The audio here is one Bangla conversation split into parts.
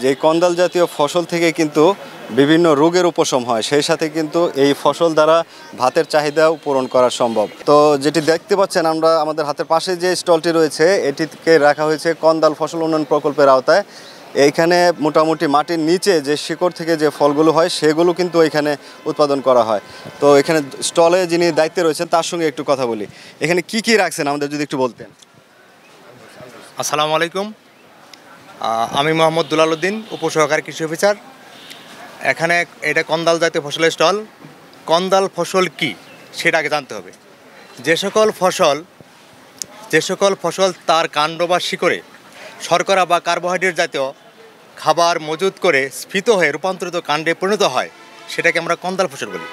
যে এই কন্দাল জাতীয় ফসল থেকে কিন্তু বিভিন্ন রোগের উপশম হয়, সেই সাথে কিন্তু এই ফসল দ্বারা ভাতের চাহিদাও পূরণ করা সম্ভব। তো যেটি দেখতে পাচ্ছেন আমরা আমাদের হাতের পাশে যে স্টলটি রয়েছে, এটিকে রাখা হয়েছে কন্দাল ফসল উন্নয়ন প্রকল্পের আওতায়। এইখানে মোটামুটি মাটির নিচে যে শিকড় থেকে যে ফলগুলো হয় সেগুলো কিন্তু এখানে উৎপাদন করা হয়। তো এখানে স্টলে যিনি দায়িত্বে রয়েছেন তার সঙ্গে একটু কথা বলি। এখানে কি কি রাখছেন আমাদের যদি একটু বলতেন। আসসালামু আলাইকুম, আমি মোহাম্মদ দুলাল উদ্দিন, উপসহকারী কৃষি অফিসার। এখানে এটা কন্দাল জাতীয় ফসলের স্টল। কন্দাল ফসল কি সেটা আগে জানতে হবে। যে সকল ফসল তার কাণ্ড বা শিকড়ে শর্করা বা কার্বোহাইড্রেট জাতীয় খাবার মজুত করে স্ফীত হয়ে রূপান্তরিত কাণ্ডে পরিণত হয়, সেটাকে আমরা কন্দাল ফসল বলি।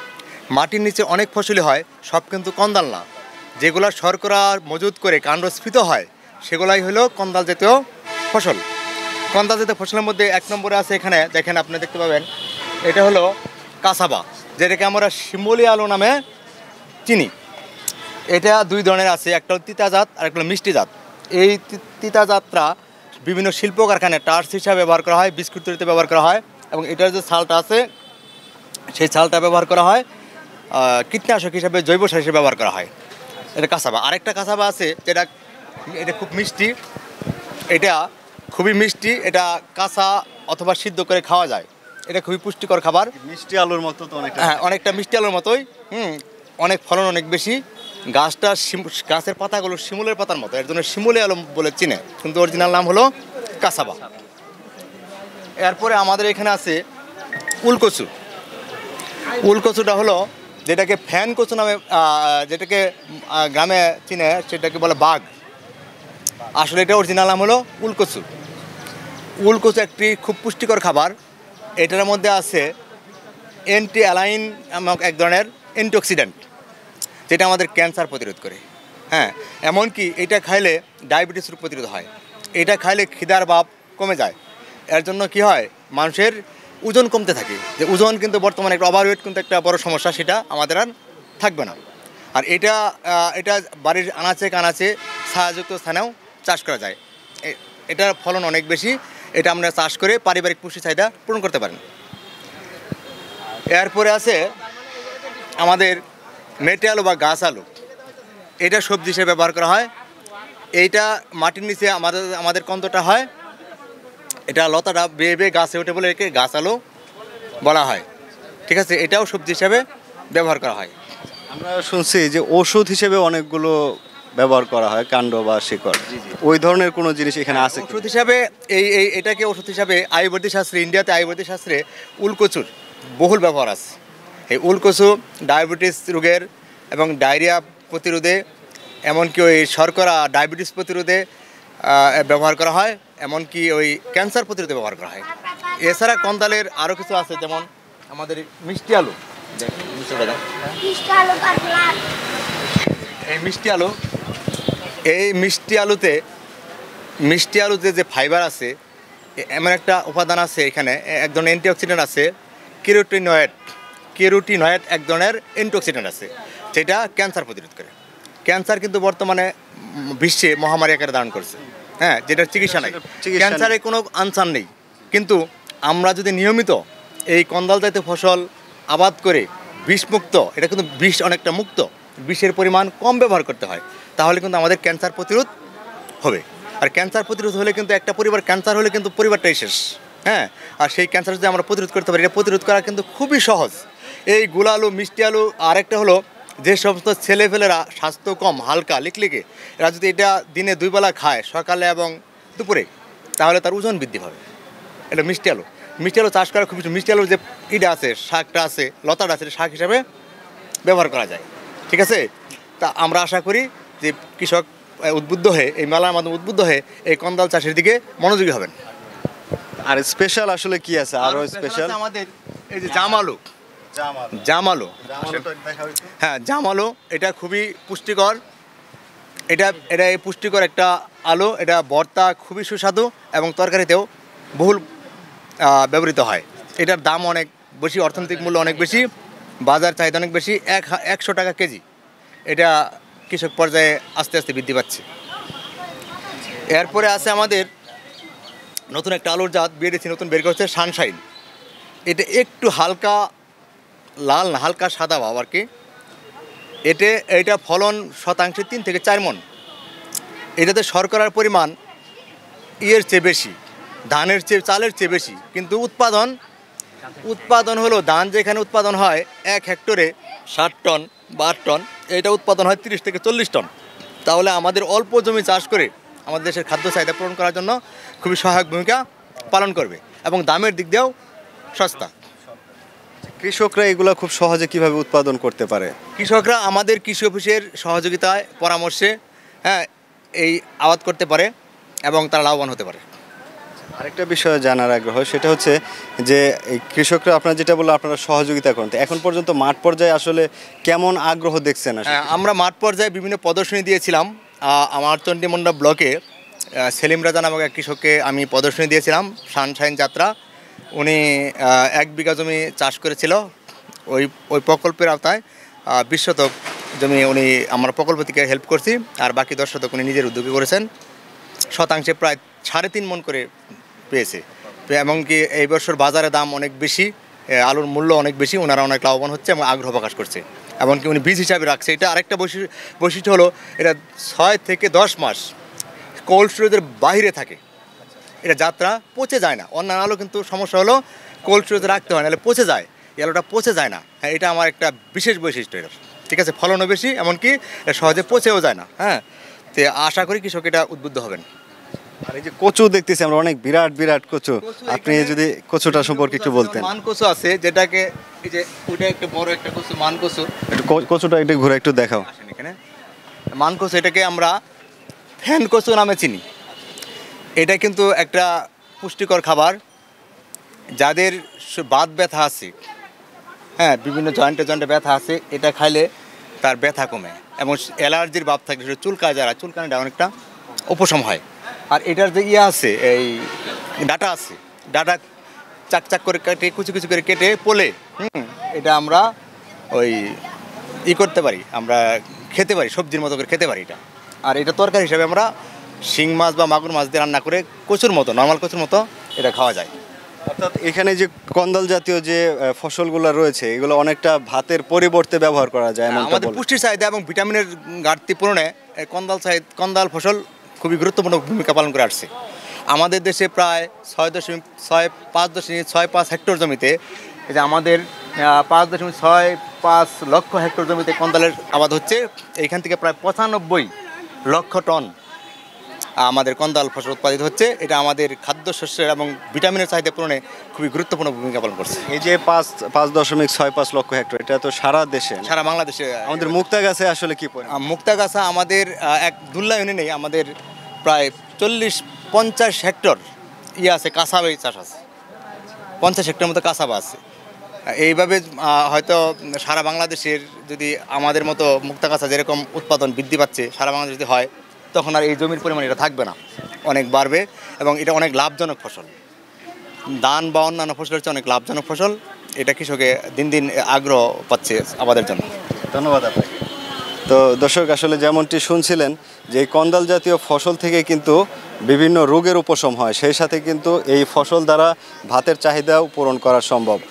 মাটির নিচে অনেক ফসলই হয়, সব কিন্তু কন্দাল না। যেগুলো শর্করা মজুত করে কাণ্ড স্ফীত হয় সেগুলাই হলো কন্দাল জাতীয় ফসল। কন্দাল জাতীয় ফসলের মধ্যে 1 নম্বরে আছে, এখানে দেখেন, আপনি দেখতে পাবেন, এটা হলো কাসাবা, যেটাকে আমরা শিমুলি আলু নামে চিনি। এটা 2 ধরনের আছে, একটা হলো তিতা জাত আর একটা হলো মিষ্টি জাত। এই তিতা জাতটা বিভিন্ন শিল্প কারখানায় টার্চ হিসাবে ব্যবহার করা হয়, বিস্কুট তৈরিতে ব্যবহার করা হয়, এবং এটার যে ছালটা আছে সেই ছালটা ব্যবহার করা হয় কীটনাশক হিসাবে, জৈব সার হিসেবে ব্যবহার করা হয়। এটা কাসাবা। আরেকটা কাসাবা আছে এটা খুব মিষ্টি, এটা খুবই মিষ্টি, এটা কাঁচা অথবা সিদ্ধ করে খাওয়া যায়। এটা খুবই পুষ্টিকর খাবার। মিষ্টি আলুর মতো তো অনেকটা। হ্যাঁ, অনেকটা মিষ্টি আলুর মতোই। অনেক ফলন অনেক বেশি। গাছের পাতাগুলো শিমুলের পাতার মতো, এর জন্য শিমুলি আলু বলে চিনে, কিন্তু অরিজিনাল নাম হলো কাসাবা। এরপরে আমাদের এখানে আছে উলকচু। উলকচুটা হলো যেটাকে ফ্যান কচু নামে, যেটাকে গ্রামে চিনে সেটাকে বলে বাঘ। আসলে এটা অরিজিনাল নাম হলো উলকচু। উলকচু একটি খুব পুষ্টিকর খাবার। এটার মধ্যে আছে অ্যান্টি অ্যালাইন নামক এক ধরনের অ্যান্টিঅক্সিডেন্ট, যেটা আমাদের ক্যান্সার প্রতিরোধ করে। হ্যাঁ, এমনকি এটা খাইলে ডায়াবেটিস রোগ প্রতিরোধ হয়। এটা খাইলে খিদার ভাব কমে যায়। এর জন্য কি হয়, মানুষের ওজন কমতে থাকে। যে ওজন কিন্তু বর্তমানে একটা ওভারওয়েট কিন্তু একটা বড় সমস্যা, সেটা আমাদের আর থাকবে না। আর এটা বাড়ির আনাচে কানাচে ছায়াযুক্ত স্থানেও চাষ করা যায়। এটার ফলন অনেক বেশি। এটা আমরা চাষ করে পারিবারিক পুষ্টি চাহিদা পূরণ করতে পারেন। এরপরে আছে আমাদের মেটে আলু বা গাছ আলু। এটা সবজি হিসেবে ব্যবহার করা হয়। এইটা মাটির নিচে আমাদের কন্দটা হয়, এটা লতাটা বেয়ে বেয়ে গাছে ওঠে বলে একে গাছ আলু বলা হয়। ঠিক আছে, এটাও সবজি হিসেবে ব্যবহার করা হয়। আমরা শুনছি যে ওষুধ হিসেবে অনেকগুলো ব্যবহার করা হয়, কাণ্ড বা শিকড়। ওই ধরনের কোনো জিনিস এখানে আছে? ওষুধ হিসাবে এটাকে ওষুধ হিসাবে আয়ুর্বেদিক শাস্ত্রে, ইন্ডিয়াতে আয়ুর্বেদিক শাস্ত্রে উলকচুর বহুল ব্যবহার আছে। এই উলকচু ডায়াবেটিস রোগের এবং ডায়রিয়া প্রতিরোধে, এমনকি ওই শর্করা ডায়াবেটিস প্রতিরোধে ব্যবহার করা হয়, এমনকি ওই ক্যান্সার প্রতিরোধে ব্যবহার করা হয়। এছাড়া কন্দালের আরও কিছু আছে, যেমন আমাদের মিষ্টি আলু। এই মিষ্টি আলুতে যে ফাইবার আছে, এমন একটা উপাদান আছে, এখানে এক ধরনের অ্যান্টিঅক্সিডেন্ট আছে, কেরোটিনয়েড এক ধরনের অ্যান্টিঅক্সিডেন্ট আছে, যেটা ক্যান্সার প্রতিরোধ করে। ক্যান্সার কিন্তু বর্তমানে বিশ্বে মহামারী আকারে ধারণ করছে। হ্যাঁ, যেটার চিকিৎসা নাই, ক্যান্সারের কোনো আনসার নেই। কিন্তু আমরা যদি নিয়মিত এই কন্দাল জাতীয় ফসল আবাদ করে বিষমুক্ত, এটা কিন্তু বিষ অনেকটা মুক্ত, বিষের পরিমাণ কম ব্যবহার করতে হয়, তাহলে কিন্তু আমাদের ক্যান্সার প্রতিরোধ হবে। আর ক্যান্সার প্রতিরোধ হলে কিন্তু একটা পরিবার ক্যান্সার হলে কিন্তু পরিবারটাই শেষ। হ্যাঁ, আর সেই ক্যান্সার যদি আমরা প্রতিরোধ করতে পারি, এটা প্রতিরোধ করা কিন্তু খুবই সহজ। এই গুলা আলু, মিষ্টি আলু, আরেকটা হলো যে সমস্ত ছেলেফেলেরা স্বাস্থ্য কম, হালকা লিকলিকে, এরা যদি এটা দিনে 2 বেলা খায়, সকালে এবং দুপুরে, তাহলে তার ওজন বৃদ্ধি পাবে। এটা মিষ্টি আলু চাষ করা খুবই। মিষ্টি আলুর যে আছে, শাকটা আছে, লতাটা আছে, শাক হিসাবে ব্যবহার করা যায়। ঠিক আছে, তা আমরা আশা করি যে কৃষক উদ্বুদ্ধ হয়ে, এই মেলার মাধ্যমে উদ্বুদ্ধ হয়ে এই কন্দাল চাষের দিকে মনোযোগী হবেন। আর স্পেশাল আসলে কি আছে? আরো স্পেশাল আমাদের এই যে জাম আলু। হ্যাঁ, জাম আলু এটা খুবই পুষ্টিকর। এটা এই পুষ্টিকর একটা আলু। এটা ভর্তা খুবই সুস্বাদু এবং তরকারিতেও বহুল ব্যবহৃত হয়। এটার দাম অনেক বেশি, অর্থনৈতিক মূল্য অনেক বেশি, বাজার চাহিদা অনেক বেশি। 100 টাকা কেজি। এটা কৃষক পর্যায়ে আস্তে আস্তে বৃদ্ধি পাচ্ছে। এরপরে আছে আমাদের নতুন একটা আলুর জাত বেরিয়েছে, নতুন বের করছে সানশাইন। এটা একটু হালকা লাল না, হালকা সাদা ভাব আর কি। এটা ফলন শতাংশে 3 থেকে 4 মণ। এটাতে শর্করার পরিমাণ ইয়ের চেয়ে বেশি, ধানের চেয়ে, চালের চেয়ে বেশি। কিন্তু উৎপাদন হলো, ধান যেখানে উৎপাদন হয় 1 হেক্টরে 60 টন বা 8 টন, এটা উৎপাদন হয় 30 থেকে 40 টন। তাহলে আমাদের অল্প জমি চাষ করে আমাদের দেশের খাদ্য চাহিদা পূরণ করার জন্য খুবই সহায়ক ভূমিকা পালন করবে, এবং দামের দিক দিয়েও সস্তা। কৃষকরা এগুলো খুব সহজে কিভাবে উৎপাদন করতে পারে? কৃষকরা আমাদের কৃষি অফিসের সহযোগিতায়, পরামর্শে এই আবাদ করতে পারে এবং তারা লাভবান হতে পারে। আরেকটা বিষয় জানার আগ্রহ, সেটা হচ্ছে যে এই কৃষকরা আপনারা যেটা বললো আপনারা সহযোগিতা করেন, তো এখন পর্যন্ত মাঠ পর্যায়ে আসলে কেমন আগ্রহ দেখছেন? আমরা মাঠ পর্যায়ে বিভিন্ন প্রদর্শনী দিয়েছিলাম। আমার চণ্ডীমন্ডা ব্লকে সেলিম রাজা নামক এক কৃষককে আমি প্রদর্শনী দিয়েছিলাম, সানশাইন যাত্রা। উনি 1 বিঘা জমি চাষ করেছিল। ওই প্রকল্পের আওতায় 20 শতক জমি উনি আমার প্রকল্প থেকে হেল্প করছি, আর বাকি 10 শতক উনি নিজের উদ্যোগে করেছেন। শতাংশে প্রায় 3.5 মণ করে পেয়েছে। এমনকি এই বছর বাজারে দাম অনেক বেশি, আলুর মূল্য অনেক বেশি, ওনারা অনেক লাভবান হচ্ছে এবং আগ্রহ প্রকাশ করছে। এমনকি উনি বীজ হিসাবে রাখছে। এটা আরেকটা বৈশিষ্ট্য হলো, এটা 6 থেকে 10 মাস কোল্ড স্টোরেজের বাইরে থাকে। এটা যাত্রা পচে যায় না। অন্যান্য আলু কিন্তু সমস্যা হলো কোল্ড স্টোরেজে রাখতে হয়, নাহলে পচে যায়। এই আলুটা পচে যায় না। হ্যাঁ, এটা আমার একটা বিশেষ বৈশিষ্ট্য এর। ঠিক আছে, ফলনও বেশি, এমনকি সহজে পচেও যায় না। হ্যাঁ, তো আশা করি কৃষক এটা উদ্বুদ্ধ হবেন। আর এই যে কচু দেখতেছি আমরা, অনেক বিরাট বিরাট কচু, আপনি যদি কচুটা সম্পর্কে একটু বলতেন। মান কচু আছে, যেটাকে এই যে ওইটা একটা বড় একটা কচু, মান কচু। একটু কচুটা একটু ঘুরে একটু দেখাও। আসেন এখানে। মান কচু, এটাকে আমরা ফ্যান কচু নামে চিনি। এটা কিন্তু একটা পুষ্টিকর খাবার। যাদের বাত ব্যথা আছে, হ্যাঁ, বিভিন্ন জয়েন্টে ব্যথা আছে, এটা খাইলে তার ব্যথা কমে, এবং অ্যালার্জির ভাব থাকলে সেটা চুলকানিটা অনেকটা উপশম হয়। আর এটার যে আছে, এই ডাটা আছে, ডাটা চাক করে কেটে, কুচি কুচি করে কেটে পোলে, এটা আমরা করতে পারি, আমরা খেতে পারি, সবজির মতো করে খেতে পারি এটা। আর এটা তরকারি হিসাবে আমরা শিং মাছ বা মাগুর মাছ দিয়ে রান্না করে কচুর মতো, নর্মাল কচুর মতো এটা খাওয়া যায়। অর্থাৎ এখানে যে কন্দল জাতীয় যে ফসলগুলো রয়েছে, এগুলো অনেকটা ভাতের পরিবর্তে ব্যবহার করা যায়। আমাদের পুষ্টির চাহিদা এবং ভিটামিনের ঘাটতি পূরণে কন্দাল ফসল খুবই গুরুত্বপূর্ণ ভূমিকা পালন করে আসছে। আমাদের দেশে প্রায় 6.65 হেক্টর জমিতে, এই যে আমাদের 5.65 লক্ষ হেক্টর জমিতে কন্দালের আবাদ হচ্ছে। এইখান থেকে প্রায় 95 লক্ষ টন আমাদের কন্দাল ফসল উৎপাদিত হচ্ছে। এটা আমাদের খাদ্যশস্যের এবং ভিটামিনের চাহিদা পূরণে খুবই গুরুত্বপূর্ণ ভূমিকা পালন করছে। এই যে 5.65 লক্ষ হেক্টর, এটা তো সারা দেশে, সারা বাংলাদেশে। আমাদের মুক্তাগাছে আসলে কি মুক্তাগাছা আমাদের এক দুল্লা ইউনিয়নে আমাদের প্রায় 40-50 হেক্টর আছে, কাসাবাই চাষ আছে। 50 হেক্টর মতো কাসাবা আছে। এইভাবে হয়তো সারা বাংলাদেশের যদি আমাদের মতো মুক্তাগাছা যেরকম উৎপাদন বৃদ্ধি পাচ্ছে, সারা বাংলাদেশ যদি হয়, তখন আর এই জমির পরিমাণ এটা থাকবে না, অনেক বাড়বে, এবং এটা অনেক লাভজনক ফসল। ধান বা অন্যান্য ফসলের চেয়ে অনেক লাভজনক ফসল। এটা কৃষকে দিন দিন আগ্রহ পাচ্ছে আবাদের জন্য। ধন্যবাদ আপনাকে। তো দর্শক, আসলে যেমনটি শুনছিলেন যে এই কন্দাল জাতীয় ফসল থেকে কিন্তু বিভিন্ন রোগের উপশম হয়, সেই সাথে কিন্তু এই ফসল দ্বারা ভাতের চাহিদাও পূরণ করা সম্ভব।